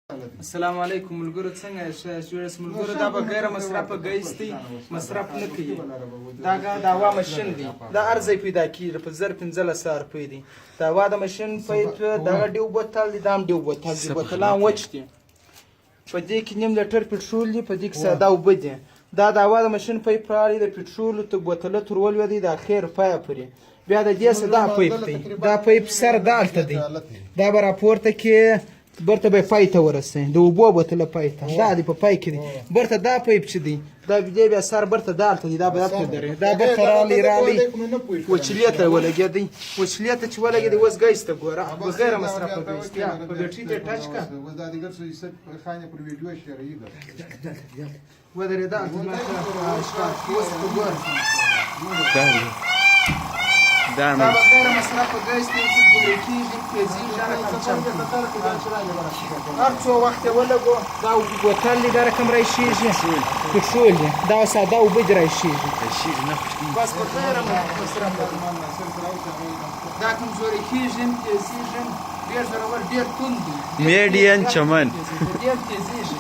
السلام علیکم ملګرو، څنګه یاست؟ ملګرو دا به غیر مصرفه ګیس دی، مصرف نه کوي. دا هوا ماشین دی، دا ارزی پیدا کېږي په 1500 روپۍ دی. دا هوا د ماشین پایپ دغه ډیو بوتل دی، دا هم ډیو بوتل دی، بوتلان وچ دي. په دې کې نیم لیټر پټرول دی، په دې کې ساده اوبه دي. دا د هوا د ماشین پایپ راغلی د پټرولو ته بوتله تر ولوېدی، د اخر پایه پورې. بیا د دې څه دا پایپ دی، دا پایپ سر دالته دی، دا به راپورته کې برته به پای ته ورسې، د اوبو بوتله پای ته دا دی، په پای کې دی. برته دا پایپ چې دی، دا بیا سر برته دالته دی، دا به دلته درې، دا برته راغلی وچلې ته ولګېدی. وچلې ته چې ولګېدی اوس ګیس ته ګوره، په غیر مصرفه ګیس دی. په بیټري ته ټچ کا ودرېده اوس په ګوره دا به غیر مصرفه ګیس دی، چې ګورې کېږي تېزېږي، هر څو وخت یې ولګو. دا بوتل دی، دا رقم رایشېږي، پټرول دی، دا ساده اوبه دي رایشېږي. بس په غیر مصرفه دا کمزورې کېږي، تېزېږي، ډېر زورور، ډېر توند دی، میډین چمن ډېر تېزېږي.